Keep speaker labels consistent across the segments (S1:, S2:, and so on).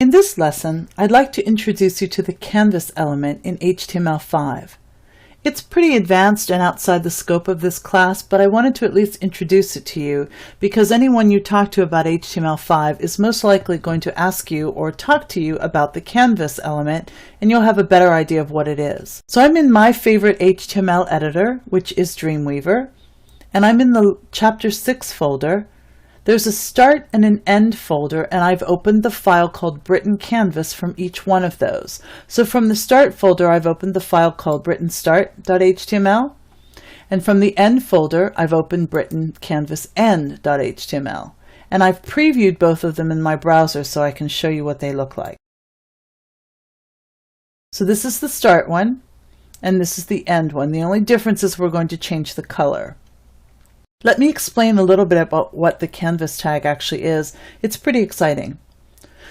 S1: In this lesson, I'd like to introduce you to the canvas element in HTML5. It's pretty advanced and outside the scope of this class, but I wanted to at least introduce it to you because anyone you talk to about HTML5 is most likely going to ask you or talk to you about the canvas element, and you'll have a better idea of what it is. So I'm in my favorite HTML editor, which is Dreamweaver, and I'm in the Chapter 6 folder. There's a start and an end folder, and I've opened the file called Britain Canvas from each one of those. So from the start folder, I've opened the file called BrittonStart.html, and from the end folder, I've opened BrittonCanvasEnd.html. And I've previewed both of them in my browser so I can show you what they look like. So this is the start one, and this is the end one. The only difference is we're going to change the color. Let me explain a little bit about what the canvas tag actually is. It's pretty exciting.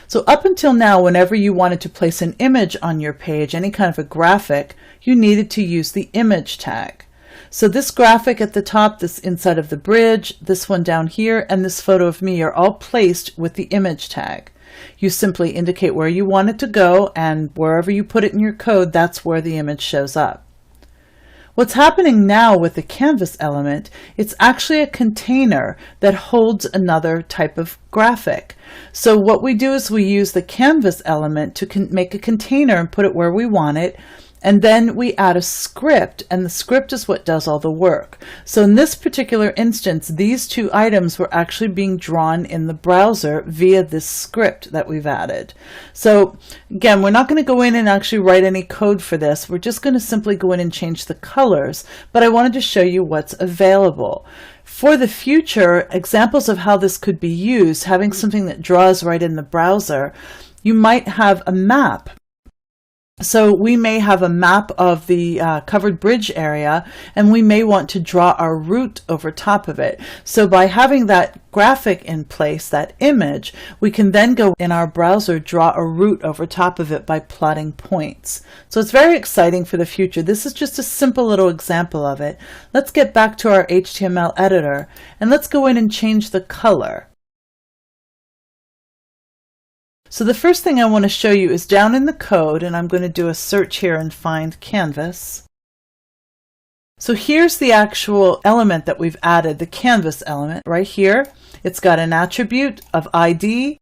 S1: So up until now, whenever you wanted to place an image on your page, any kind of a graphic, you needed to use the image tag. So this graphic at the top, this inside of the bridge, this one down here, and this photo of me are all placed with the image tag. You simply indicate where you want it to go, and wherever you put it in your code, that's where the image shows up. What's happening now with the canvas element, it's actually a container that holds another type of graphic. So what we do is we use the canvas element to make a container and put it where we want it, and then we add a script, and the script is what does all the work. So in this particular instance, these two items were actually being drawn in the browser via this script that we've added. So again, we're not going to go in and actually write any code for this. We're just going to simply go in and change the colors, but I wanted to show you what's available. For the future, examples of how this could be used, having something that draws right in the browser, you might have a map. So we may have a map of the covered bridge area, and we may want to draw our route over top of it. So by having that graphic in place, that image, we can then go in our browser, draw a route over top of it by plotting points. So it's very exciting for the future. This is just a simple little example of it. Let's get back to our HTML editor, and let's go in and change the color. So the first thing I want to show you is down in the code, and I'm going to do a search here and find canvas. So here's the actual element that we've added, the canvas element right here. It's got an attribute of ID,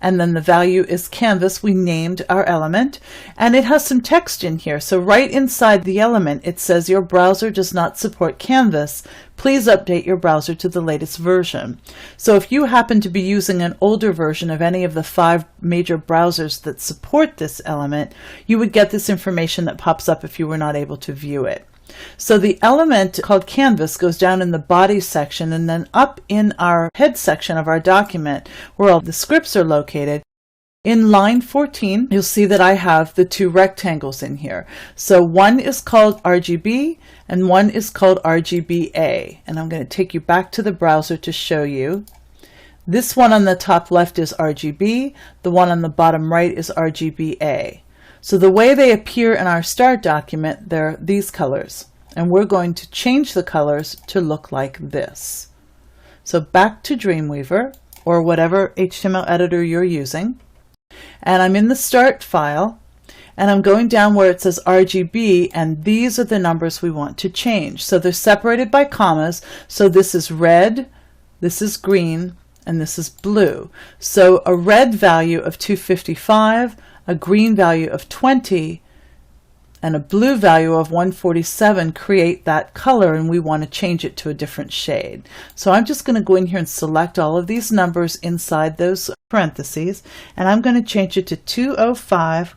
S1: and then the value is canvas. We named our element, and it has some text in here. So right inside the element, it says your browser does not support Canvas. Please update your browser to the latest version. So if you happen to be using an older version of any of the 5 major browsers that support this element, you would get this information that pops up if you were not able to view it. So the element called canvas goes down in the body section, and then up in our head section of our document where all the scripts are located. In line 14, you'll see that I have the 2 rectangles in here. So one is called RGB and one is called RGBA. And I'm going to take you back to the browser to show you. This one on the top left is RGB. The one on the bottom right is RGBA. So the way they appear in our start document, they're these colors. And we're going to change the colors to look like this. So back to Dreamweaver, or whatever HTML editor you're using. And I'm in the start file, and I'm going down where it says RGB, and these are the numbers we want to change. So they're separated by commas. So this is red, this is green, and this is blue. So a red value of 255, a green value of 20, and a blue value of 147 create that color, and we want to change it to a different shade. So I'm just going to go in here and select all of these numbers inside those parentheses, and I'm going to change it to 205,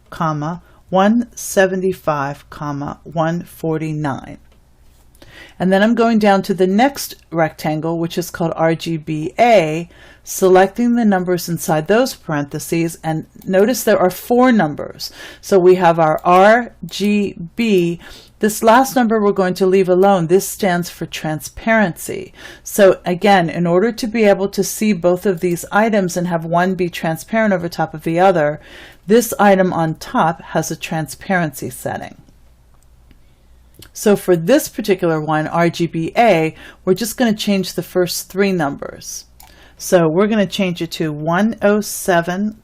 S1: 175, 149. And then I'm going down to the next rectangle, which is called RGBA, selecting the numbers inside those parentheses, and notice there are 4 numbers. So we have our RGB. This last number we're going to leave alone. This stands for transparency. So again, in order to be able to see both of these items and have one be transparent over top of the other, this item on top has a transparency setting. So for this particular one, RGBA, we're just going to change the first 3 numbers. So we're going to change it to 107,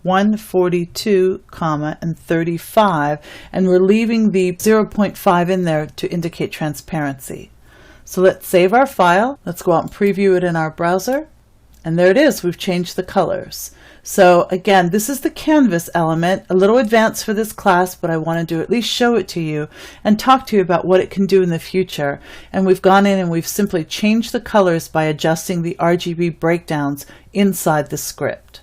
S1: 142, and 35, and we're leaving the 0.5 in there to indicate transparency. So let's save our file. Let's go out and preview it in our browser. And there it is. We've changed the colors. So again, this is the canvas element, a little advanced for this class, but I wanted to at least show it to you and talk to you about what it can do in the future. And we've gone in and we've simply changed the colors by adjusting the RGB breakdowns inside the script.